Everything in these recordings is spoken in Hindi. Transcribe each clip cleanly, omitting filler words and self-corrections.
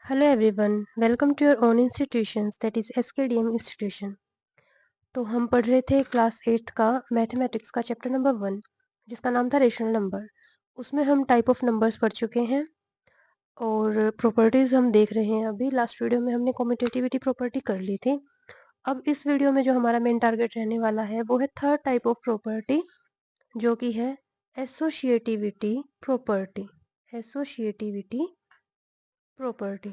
Hello everyone, welcome to your own institutions that is SKDM institution। तो हम पढ़ रहे थे क्लास 8th का मैथमेटिक्स का चैप्टर नंबर 1 जिसका नाम था रेशनल नंबर। उसमें हम टाइप ऑफ नंबर्स पढ़ चुके हैं और प्रॉपर्टीज हम देख रहे हैं। अभी लास्ट वीडियो में हमने कम्यूटेटिविटी प्रॉपर्टी कर ली थी। अब इस वीडियो में जो हमारा मेन टारगेट रहने वाला है वो है थर्ड टाइप ऑफ प्रॉपर्टी जो कि है एसोसिएटिविटी प्रॉपर्टी। Associativity property.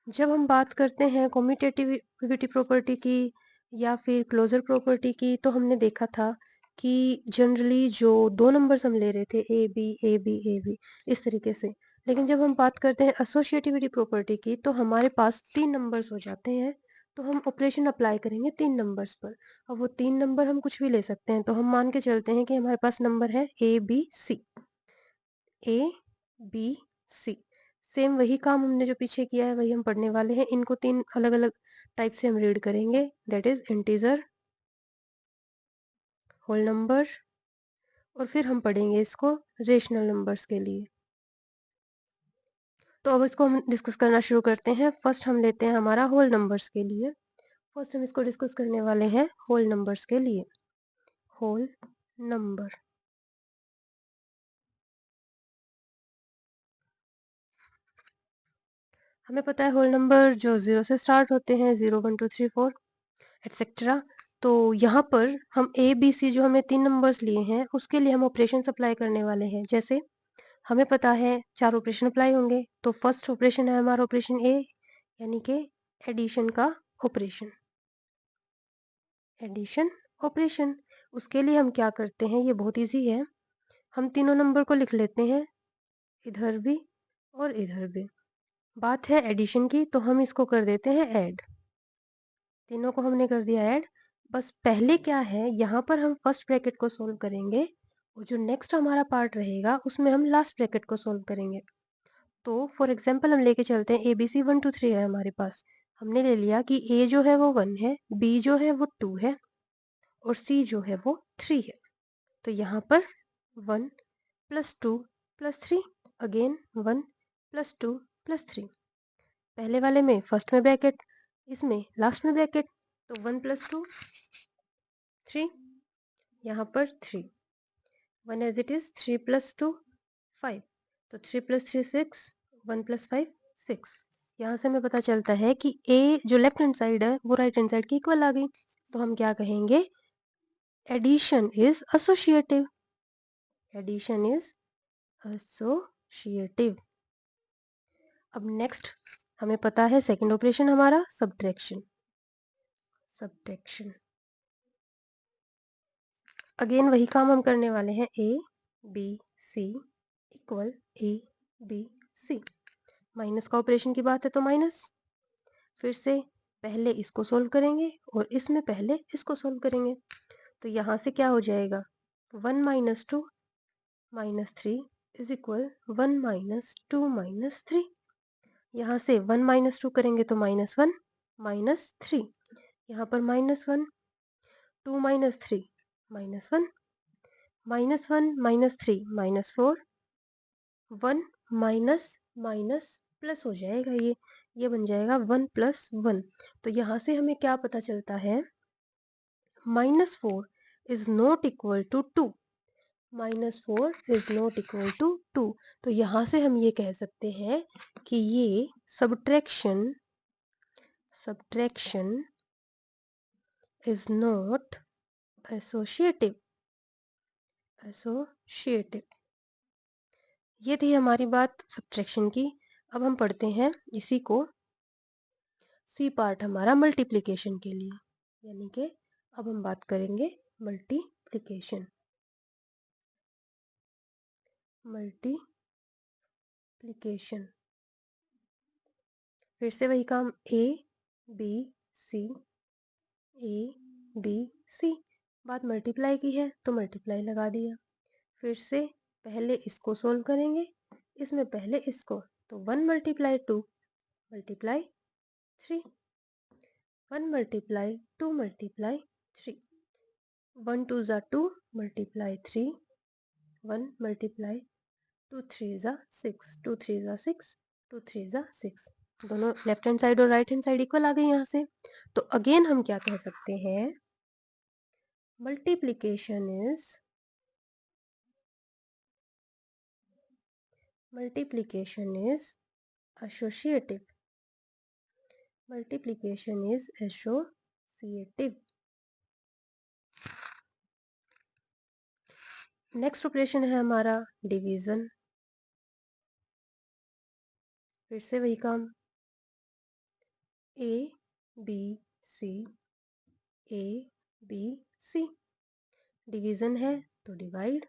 जब हम बात करते हैं कम्यूटेटिविटी प्रॉपर्टी की या फिर क्लोजर प्रॉपर्टी की, तो हमने देखा था कि जनरली जो दो नंबर्स हम ले रहे थे ए बी इस तरीके से। लेकिन जब हम बात करते हैं एसोसिएटिविटी प्रॉपर्टी की तो हमारे पास तीन नंबर्स हो जाते हैं। तो हम ऑपरेशन अप्लाई करेंगे तीन नंबर्स पर। अब वो तीन नंबर हम कुछ भी ले सकते हैं। तो हम मान के चलते हैं कि हमारे पास नंबर है A B C. A B C. Same वही काम हमने जो पीछे किया है वही हम पढ़ने वाले हैं। इनको तीन अलग अलग टाइप से हम रीड करेंगे, that is integer, whole number, और फिर हम पढ़ेंगे इसको रेशनल नंबर्स के लिए। तो अब इसको हम डिस्कस करना शुरू करते हैं। फर्स्ट हम लेते हैं हमारा होल नंबर्स के लिए। फर्स्ट हम इसको डिस्कस करने वाले हैं होल नंबर्स के लिए। होल नंबर, हमें पता है होल नंबर जो जीरो से स्टार्ट होते हैं, 0 1 2 3 4 एटसेट्रा। तो यहाँ पर हम ए बी सी जो हमने तीन नंबर्स लिए हैं उसके लिए हम ऑपरेशन अप्लाई करने वाले हैं। जैसे हमें पता है चार ऑपरेशन अप्लाई होंगे। तो फर्स्ट ऑपरेशन है हमारा ऑपरेशन ए, यानी कि एडिशन का ऑपरेशन। एडिशन ऑपरेशन, उसके लिए हम क्या करते हैं, ये बहुत इजी है। हम तीनों नंबर को लिख लेते हैं, इधर भी और इधर भी। बात है एडिशन की तो हम इसको कर देते हैं ऐड। तीनों को हमने कर दिया ऐड। बस पहले क्या है, यहाँ पर हम फर्स्ट ब्रैकेट को सोल्व करेंगे और जो नेक्स्ट हमारा पार्ट रहेगा उसमें हम लास्ट ब्रैकेट को सोल्व करेंगे। तो फॉर एग्जाम्पल हम लेके चलते हैं ए बी सी 1 2 3 है हमारे पास। हमने ले लिया कि ए जो है वो 1 है, बी जो है वो 2 है और सी जो है वो 3 है। तो यहाँ पर 1 plus 2 plus 3, again 1 plus 2 plus 3। पहले वाले में फर्स्ट में ब्रैकेट, इसमें लास्ट में ब्रैकेट। तो 1 प्लस 2 3, यहाँ पर 3, 1 एज इट इज, 3 प्लस 2 5। तो 3 प्लस 3 6, 1 प्लस 5 6। यहाँ से हमें पता चलता है कि ए जो लेफ्ट हैंड साइड है वो राइट हैंड साइड की इक्वल आ गई। तो हम क्या कहेंगे, addition is associative. Addition is associative. अब नेक्स्ट हमें पता है सेकंड ऑपरेशन हमारा सब्ट्रैक्शन। सब्ट्रैक्शन, अगेन वही काम हम करने वाले हैं। A B C equal A B C. Minus का ऑपरेशन की बात है तो माइनस। फिर से पहले इसको सोल्व करेंगे और इसमें पहले इसको सोल्व करेंगे। तो यहाँ से क्या हो जाएगा, 1 minus 2 minus 3 is equal 1 minus 2 minus 3। यहाँ से 1 माइनस 2 करेंगे तो माइनस 1 माइनस 3। यहाँ पर minus 1, 2 minus 3 minus 1, minus 1 minus 3 minus 4, 1 minus minus plus हो जाएगा, ये बन जाएगा 1 प्लस 1। तो यहाँ से हमें क्या पता चलता है, minus 4 is not equal to 2। Minus 4 is not equal to 2। तो यहाँ से हम ये कह सकते हैं कि ये subtraction is not associative. Associative, ये थी हमारी बात सब्ट्रैक्शन की। अब हम पढ़ते हैं इसी को सी पार्ट हमारा मल्टीप्लिकेशन के लिए, यानी कि अब हम बात करेंगे मल्टीप्लिकेशन। मल्टीप्लिकेशन, फिर से वही काम, A B C, A B सी। बात मल्टीप्लाई की है तो मल्टीप्लाई लगा दिया। फिर से पहले इसको सोल्व करेंगे, इसमें पहले इसको। तो 1 मल्टीप्लाई 2 मल्टीप्लाई 3, 1 मल्टीप्लाई 2 मल्टीप्लाई 3, 1 2 ज़ा 2 मल्टीप्लाई 3, 1 मल्टीप्लाई 2 3 ज़ा 6, 2 3 ज़ा 6, 2 3 ज़ा 6। दोनों लेफ्ट हैंड साइड और राइट हैंड साइड इक्वल आ गई यहाँ से। तो अगेन हम क्या कह सकते हैं, multiplication is associative. Multiplication is associative. Next operation है हमारा डिवीजन। फिर से वही काम, A B C, A B C. Division है तो डिवाइड।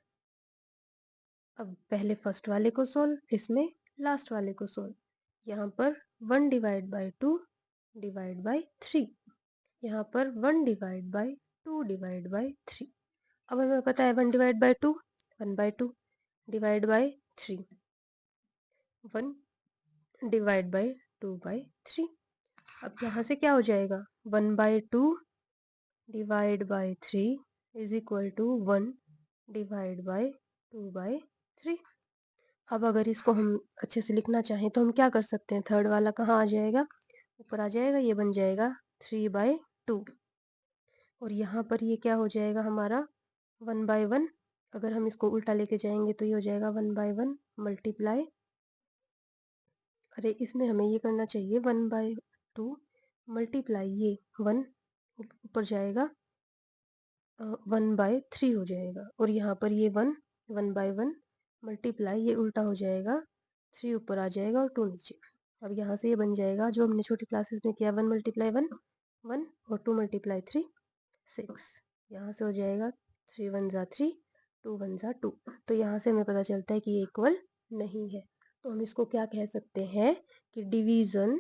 अब पहले फर्स्ट वाले को सोल्व, इसमें लास्ट वाले को सोल्व। यहाँ पर 1 डिवाइड बाई 2 डिवाइड बाई 3, यहाँ पर 1 डिवाइड बाई 2 डिवाइड बाई 3। अब हमें पता है 1 divide by 2 1 by 2 divide by 3 1 divide by 2 by 3। अब यहाँ से क्या हो जाएगा, 1 by 2 divide by 3 is equal to 1 divide by 2 by 3। अब अगर इसको हम अच्छे से लिखना चाहें तो हम क्या कर सकते हैं, थर्ड वाला कहाँ आ जाएगा, ऊपर आ जाएगा, ये बन जाएगा 3 बाई 2। और यहाँ पर ये क्या हो जाएगा हमारा 1 बाई 1। अगर हम इसको उल्टा लेके जाएंगे तो ये हो जाएगा 1 बाई 1 मल्टीप्लाई, अरे इसमें हमें ये करना चाहिए 1 बाई 2 मल्टीप्लाई, ये 1 ऊपर जाएगा 1 बाई 3 हो जाएगा। और यहाँ पर ये 1 बाई 1 मल्टीप्लाई, ये उल्टा हो जाएगा, 3 ऊपर आ जाएगा और 2 नीचे। अब यहाँ से ये बन जाएगा जो हमने छोटी क्लासेस में किया, 1 मल्टीप्लाई 1 1 और 2 मल्टीप्लाई 3 6। यहाँ से हो जाएगा 3 1 ज़ा 3 2 1 ज़ा 2। तो यहाँ से हमें पता चलता है कि ये इक्वल नहीं है। तो हम इसको क्या कह सकते हैं कि division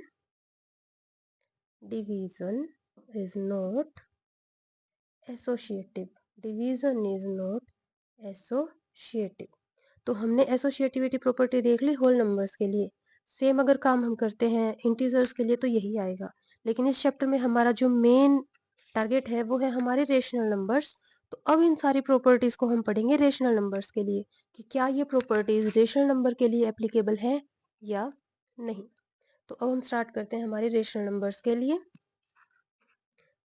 is not associative. Division is not associative. तो हमने एसोसिएटिविटी प्रॉपर्टी देख ली होल नंबर्स के लिए। सेम अगर काम हम करते हैं इंटीजर्स के लिए तो यही आएगा। लेकिन इस चैप्टर में हमारा जो मेन टारगेट है वो है हमारे रेशनल नंबर्स। तो अब इन सारी प्रॉपर्टीज को हम पढ़ेंगे रेशनल नंबर्स के लिए कि क्या ये प्रॉपर्टीज रेशनल नंबर के लिए एप्लीकेबल है या नहीं। तो अब हम स्टार्ट करते हैं हमारे रेशनल नंबर्स के लिए।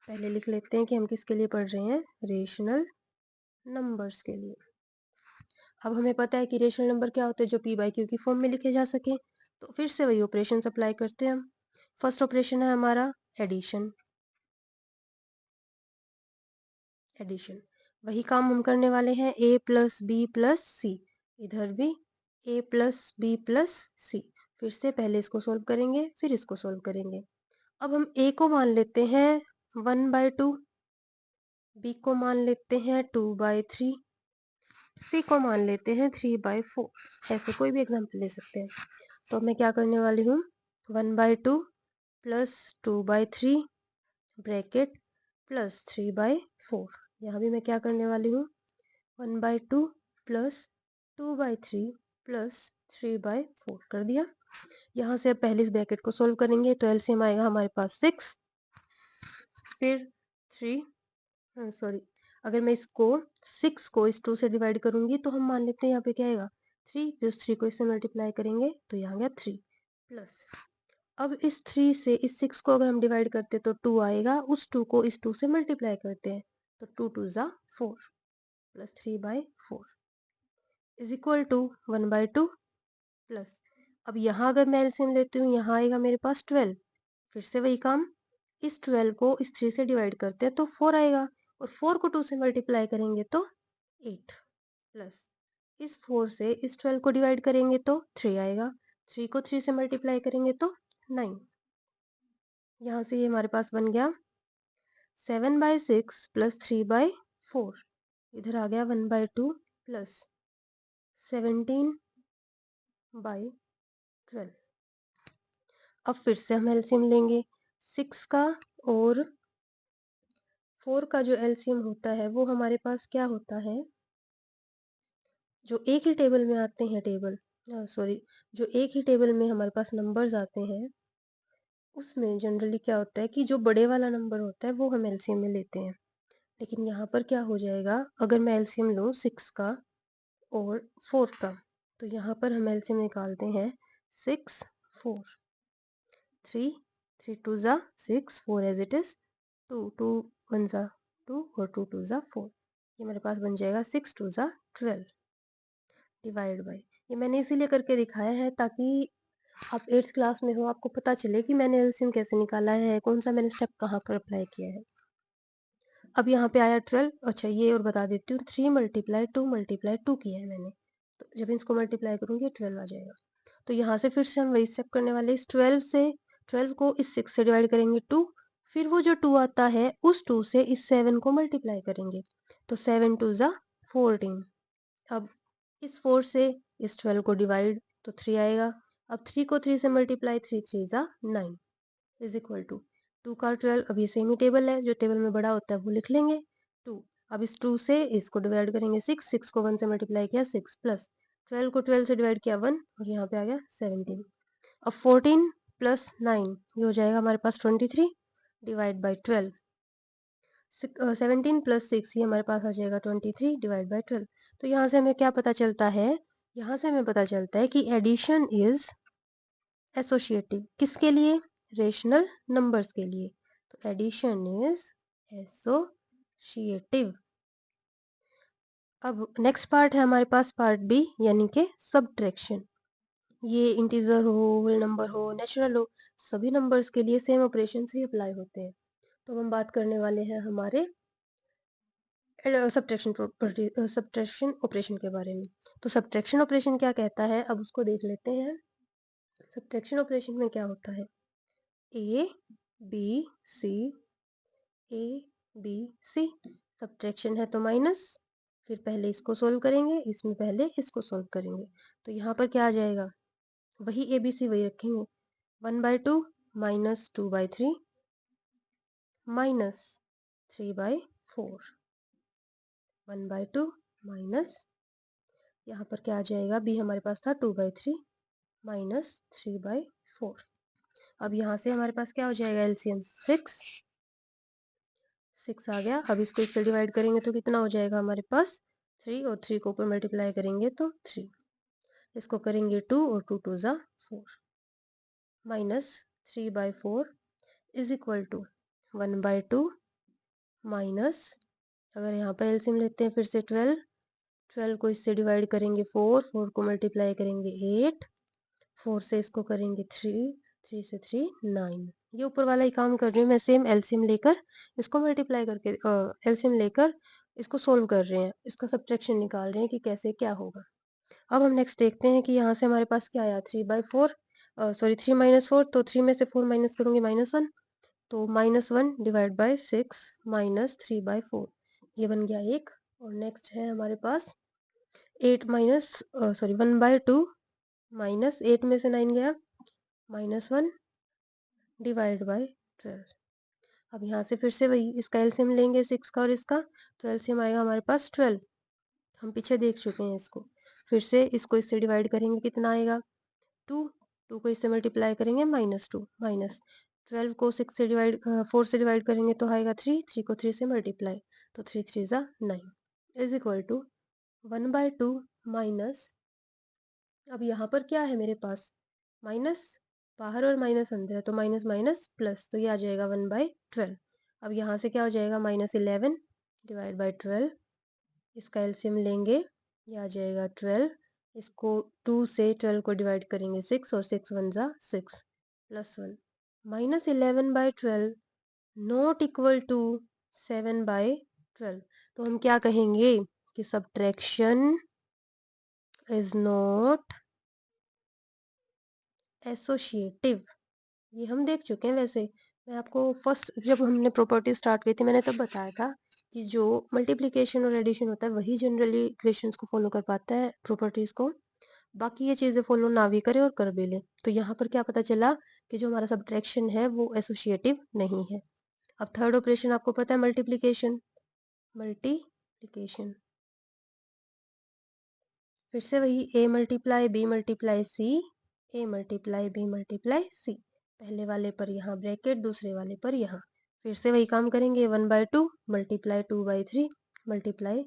पहले लिख लेते हैं कि हम किसके लिए पढ़ रहे हैं, रेशनल नंबर्स के लिए। अब हमें पता है कि रेशनल नंबर क्या होते हैं, जो पी बाई क्यू की फॉर्म में लिखे जा सके। तो फिर से वही ऑपरेशन अप्लाई करते हैं हम। फर्स्ट ऑपरेशन है हमारा एडिशन। वही काम हम करने वाले हैं, ए प्लस बी प्लस सी। इधर भी ए प्लस बी प्लस सी। फिर से पहले इसको सोल्व करेंगे फिर इसको सोल्व करेंगे। अब हम ए को मान लेते हैं 1 बाई 2, बी को मान लेते हैं 2 बाई 3, सी को मान लेते हैं 3 बाई 4। ऐसे कोई भी एग्जाम्पल ले सकते हैं। तो मैं क्या करने वाली हूँ, 1 by 2 plus 2 by 3 bracket plus 3 by 4। यहाँ भी मैं क्या करने वाली हूँ, 1 by 2 plus 2 by 3 plus 3 by 4 कर दिया। यहाँ से अब पहले इस ब्रैकेट को सोल्व करेंगे तो एलसीएम आएगा हमारे पास 6, फिर 3 सॉरी, अगर मैं इसको 6 को इस 2 से डिवाइड करूंगी तो हम मान लेते हैं यहाँ पे क्या आएगा 3, फिर उस 3 को इससे मल्टीप्लाई करेंगे तो यहाँ गया 3 प्लस। अब इस 3 से इस 6 को अगर हम डिवाइड करते तो 2 आएगा, उस 2 को इस 2 से मल्टीप्लाई करते हैं तो 2 2 ज़ा 4 plus 3 by 4 is equal to 1 by 2 plus. अब यहाँ अगर मैं एलसीएम लेती हूँ, यहाँ आएगा मेरे पास 12। फिर से वही काम, इस 12 को इस 3 से डिवाइड करते हैं तो 4 आएगा, और 4 को 2 से मल्टीप्लाई करेंगे तो 8 प्लस इस 4 से इस 12 को डिवाइड करेंगे तो 3 आएगा, 3 को 3 से मल्टीप्लाई करेंगे तो 9। यहाँ से ये हमारे पास बन गया 7 बाई 6 प्लस 3 बाई 4। इधर आ गया 1 बाई 2 प्लस 17 बाई 12। अब फिर से हम एलसीएम लेंगे 6 का और 4 का। जो एलसीएम होता है वो हमारे पास क्या होता है, जो एक ही टेबल में आते हैं, जो एक ही टेबल में हमारे पास नंबर्स आते हैं उसमें जनरली क्या होता है कि जो बड़े वाला नंबर होता है वो हम एलसीएम में लेते हैं। लेकिन यहाँ पर क्या हो जाएगा, अगर मैं एलसीएम लूँ 6 का और 4 का तो यहाँ पर हम एलसीएम निकालते हैं 6 4 3 3 2 ज़ा 6 4 एज इट इज 2 2 1 ज़ा 2 और 2 2 ज़ा 4। ये मेरे पास बन जाएगा 6 2 ज़ा 12 डिवाइड बाई, ये मैंने इसीलिए करके दिखाया है ताकि आप 8th क्लास में हो, आपको पता चले कि मैंने एलसीएम कैसे निकाला है, कौन सा मैंने स्टेप कहाँ पर अप्लाई किया है। अब यहाँ पे आया 12। अच्छा ये और बता देती हूँ, 3 मल्टीप्लाई 2 किया है मैंने, तो जब इसको मल्टीप्लाई करूँगी 12 आ जाएगा। तो यहाँ से फिर से हम वही स्टेप करने वाले, इस 12 को इस 6 से डिवाइड करेंगे 2, फिर वो जो 2 आता है उस 2 से इस 7 को मल्टीप्लाई करेंगे, तो 7 2 ज़ा 14। अब इस 4 से इस 12 को डिवाइड, तो 3 आएगा। अब 3 को 3 से मल्टीप्लाई, 3 3 ज़ा 9 इज इक्वल टू 2 का 12। अब ये सेम ही टेबल है, जो टेबल में बड़ा होता है वो लिख लेंगे 2। अब इस 2 से इसको डिवाइड करेंगे 6, 6 को 1 से मल्टीप्लाई किया 6 प्लस 12 को 12 से डिवाइड किया 1 और यहाँ पे आ गया 17। अब 14 प्लस 9 ये हो जाएगा हमारे पास 23 डिवाइड बाई 12। 17 प्लस 6 ये हमारे पास आ जाएगा 23 डिवाइड बाई 12। तो यहाँ से हमें क्या पता चलता है, यहाँ से हमें पता चलता है कि एडिशन इज एसोसिएटिव। किसके लिए? रेशनल नंबर्स के लिए। तो एडिशन इज एसोसिएटिव। अब नेक्स्ट पार्ट है हमारे पास पार्ट बी, यानी कि सब्ट्रैक्शन। ये इंटीजर हो, होल नंबर हो, नेचुरल हो, सभी नंबर्स के लिए सेम ऑपरेशन ही अप्लाई होते हैं। तो हम बात करने वाले हैं हमारे सब्ट्रैक्शन ऑपरेशन के बारे में। तो सब्ट्रैक्शन ऑपरेशन क्या कहता है, अब उसको देख लेते हैं। सब्ट्रैक्शन ऑपरेशन में क्या होता है, A B C, A B C. Subtraction है तो माइनस, फिर पहले इसको सोल्व करेंगे, इसमें पहले इसको सोल्व करेंगे, तो यहाँ पर क्या आ जाएगा, वही ए बी सी वही रखेंगे। 1/2 माइनस 2/3 माइनस 3/4। 1/2 माइनस, यहाँ पर क्या आ जाएगा, बी हमारे पास था 2/3 माइनस 3/4। अब यहाँ से हमारे पास क्या हो जाएगा एलसीएम, 6 आ गया। अब इसको इससे डिवाइड करेंगे तो कितना हो जाएगा हमारे पास, 3 और 3 को ऊपर मल्टीप्लाई करेंगे तो 3, इसको करेंगे 2 और 2 2 ज़ा 4 minus 3/4 is equal to 1/2 minus, अगर यहाँ पर एलसीएम लेते हैं फिर से 12 को इससे डिवाइड करेंगे 4 को मल्टीप्लाई करेंगे 8, 4 से इसको करेंगे 3 से 3 9। ये ऊपर वाला ही काम कर रही हूँ मैं, सेम एलसीएम लेकर इसको मल्टीप्लाई करके एलसीएम लेकर इसको सोल्व कर रहे हैं, इसका सब्ट्रैक्शन निकाल रहे हैं कि कैसे क्या होगा। अब हम नेक्स्ट देखते हैं कि यहाँ से हमारे पास क्या आया, 3/4 सॉरी 3 - 4, तो 3 में से 4 माइनस करूंगी -1, तो -1 डिवाइड बाई 6 माइनस 3/4, ये बन गया 1। और नेक्स्ट है हमारे पास 8 माइनस सॉरी 1/2 माइनस 8 में से 9 गया -1 डिवाइड बाई 12। अब यहाँ से फिर से वही इसका एलसीएम लेंगे 6 का और इसका, तो एलसीएम आएगा हमारे पास 12। हम पीछे देख चुके हैं इसको, फिर से इसको इससे डिवाइड करेंगे कितना आएगा 2 को इससे मल्टीप्लाई करेंगे -2 माइनस 12 को 6 से डिवाइड 4 से डिवाइड करेंगे तो आएगा 3 को 3 से मल्टीप्लाई, तो 3 3 ज़ा 9 इज इक्वल टू 1/2 माइनस, अब यहाँ पर क्या है मेरे पास माइनस, बाहर और माइनस अंदर है, तो माइनस माइनस प्लस, तो ये आ जाएगा 1/12। अब यहाँ से क्या हो जाएगा -11 डिवाइड बाई 12, इसका एलसीएम लेंगे, ये आ जाएगा 12, इसको 2 से 12 को डिवाइड करेंगे 6 और 6 1 ज़ा 6 प्लस 1, -11/12 नॉट इक्वल टू 7/12। तो हम क्या कहेंगे कि सब्ट्रैक्शन इज नॉट एसोसिएटिव। ये हम देख चुके हैं। वैसे मैं आपको फर्स्ट जब हमने प्रॉपर्टी स्टार्ट की थी मैंने तब बताया था कि जो मल्टीप्लिकेशन और एडिशन होता है वही जनरली इक्वेशंस को फॉलो कर पाता है प्रॉपर्टीज को, बाकी ये चीज़ें फॉलो ना भी करे और कर भी ले। तो यहाँ पर क्या पता चला कि जो हमारा सब्ट्रैक्शन है वो एसोसिएटिव नहीं है। अब थर्ड ऑपरेशन आपको पता है मल्टीप्लिकेशन, फिर से वही a multiply b multiply c, a multiply b multiply c, पहले वाले पर यहाँ ब्रैकेट, दूसरे वाले पर यहाँ, फिर से वही काम करेंगे 1/2 मल्टीप्लाई 2/3 मल्टीप्लाई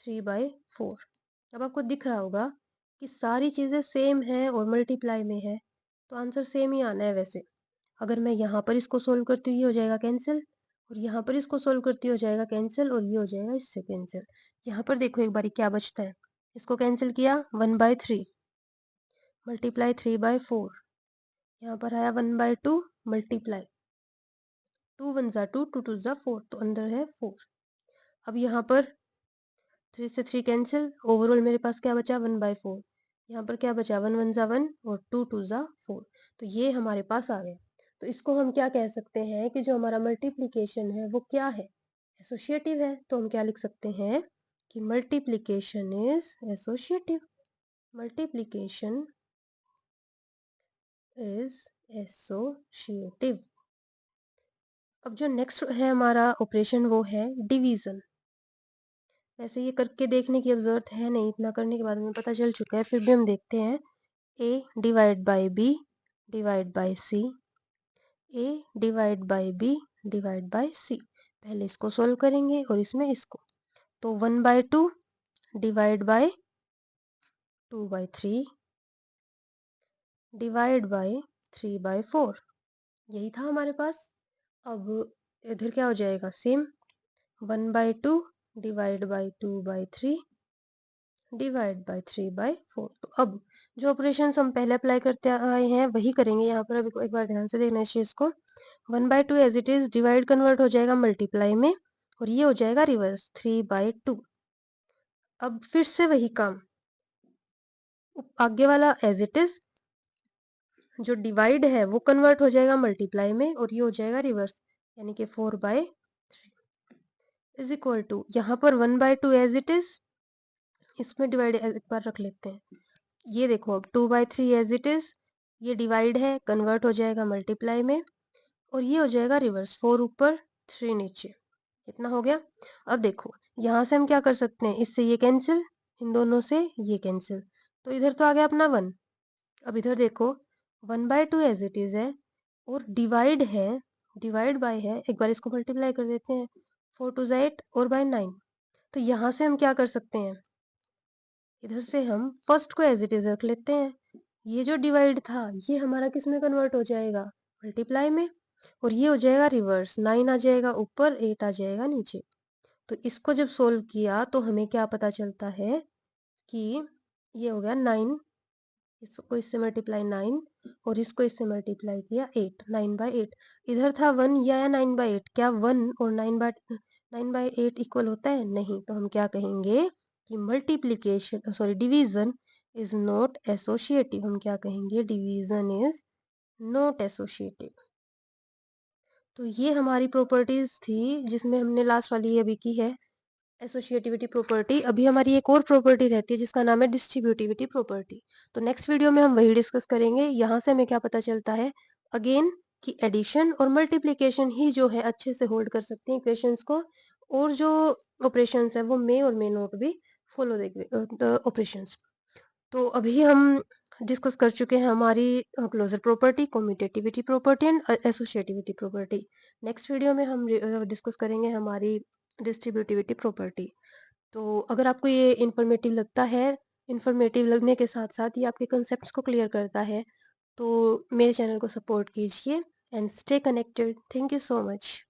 3/4। अब आपको दिख रहा होगा कि सारी चीज़ें सेम हैं और मल्टीप्लाई में है, तो आंसर सेम ही आना है वैसे। अगर मैं यहाँ पर इसको सोल्व करती हूँ, ये हो जाएगा कैंसिल, और यहाँ पर इसको सोल्व करती हूँ, हो जाएगा कैंसिल, और ये हो जाएगा इससे कैंसिल। यहाँ पर देखो एक बारी क्या बचता है, इसको कैंसिल किया 1/3 मल्टीप्लाई 3/4, यहाँ पर आया 1/2 मल्टीप्लाई 2 1 जा 2 2 2 जा 4, तो अंदर है 4। अब यहाँ पर 3 से 3 कैंसिल, ओवरऑल मेरे पास क्या बचा 1/4, यहाँ पर क्या बचा 1 1 जा 1 और 2 2 जा 4, तो ये हमारे पास आ गया। तो इसको हम क्या कह सकते हैं कि जो हमारा मल्टीप्लिकेशन है वो क्या है, एसोसिएटिव है। तो हम क्या लिख सकते हैं कि multiplication is associative, multiplication is associative. अब जो नेक्स्ट है हमारा ऑपरेशन वो है डिवीजन। वैसे ये करके देखने की अब जरूरत है नहीं, इतना करने के बाद में पता चल चुका है, फिर भी हम देखते हैं। a divide by b divide by c, a divide by b divide by c। पहले इसको सोल्व करेंगे और इसमें इसको, तो 1/2 डिवाइड बाई 2/3 डिवाइड बाई 3/4, यही था हमारे पास। अब इधर क्या हो जाएगा same, 1/2 divide by 2/3 divide by 3/4। तो अब जो ऑपरेशन हम पहले अप्लाई करते आए हैं वही करेंगे यहाँ पर। अब एक बार ध्यान से देखना इस चीज को, 1/2 as it is divide convert हो जाएगा मल्टीप्लाई में, और ये हो जाएगा रिवर्स 3/2। अब फिर से वही काम, आगे वाला एज इट इज, जो डिवाइड है वो कन्वर्ट हो जाएगा मल्टीप्लाई में, और ये हो जाएगा रिवर्स, यानी कि 4/3 इज इक्वल टू, यहाँ पर 1/2 एज इट इज, इसमें डिवाइड एक बार रख लेते हैं। ये देखो अब 2/3 एज इट इज, ये डिवाइड है कन्वर्ट हो जाएगा मल्टीप्लाई में, और ये हो जाएगा रिवर्स, 4 ऊपर 3 नीचे। इतना हो गया। अब देखो यहाँ से हम क्या कर सकते हैं, इससे ये कैंसिल, इन दोनों से ये कैंसिल, तो इधर तो आ गया अपना 1। अब इधर देखो 1/2 एज इट इज है, और डिवाइड है, डिवाइड बाय है, एक बार इसको मल्टीप्लाई कर देते हैं, 4 2 8 और बाय 9। तो यहाँ से हम क्या कर सकते हैं, इधर से हम फर्स्ट को एज इट इज रख लेते हैं, ये जो डिवाइड था ये हमारा किस में कन्वर्ट हो जाएगा, मल्टीप्लाई में, और ये हो जाएगा रिवर्स, 9 आ जाएगा ऊपर, 8 आ जाएगा नीचे। तो इसको जब सोल्व किया तो हमें क्या पता चलता है कि ये हो गया 9, इसको इससे मल्टीप्लाई 9, और इसको इससे मल्टीप्लाई किया 8, 9/8। इधर था 1, ये आया 9/8, क्या 1 और 9/8 इक्वल होता है, नहीं। तो हम क्या कहेंगे कि multiplication sorry division is not associative, हम क्या कहेंगे, डिवीजन इज नॉट एसोसिएटिव। तो ये हमारी प्रॉपर्टीज थी जिसमें हमने लास्ट वाली अभी की है एसोसिएटिविटी प्रॉपर्टी। अभी हमारी एक और प्रॉपर्टी रहती है जिसका नाम है डिस्ट्रीब्यूटिविटी प्रॉपर्टी। तो नेक्स्ट वीडियो में हम वही डिस्कस करेंगे। यहाँ से हमें क्या पता चलता है अगेन कि एडिशन और मल्टीप्लिकेशन ही जो है अच्छे से होल्ड कर सकते हैं इक्वेशंस को, और जो ऑपरेशंस है वो मे और मे नॉट भी फॉलो द ऑपरेशंस। तो अभी हम डिस्कस कर चुके हैं हमारी closure property, commutativity property and associativity property. Next video में हम डिस्कस करेंगे हमारी डिस्ट्रीब्यूटिविटी प्रॉपर्टी। तो अगर आपको ये इन्फॉर्मेटिव लगता है, इन्फॉर्मेटिव लगने के साथ साथ ये आपके कंसेप्ट्स को क्लियर करता है, तो मेरे चैनल को सपोर्ट कीजिए and stay connected. Thank you so much.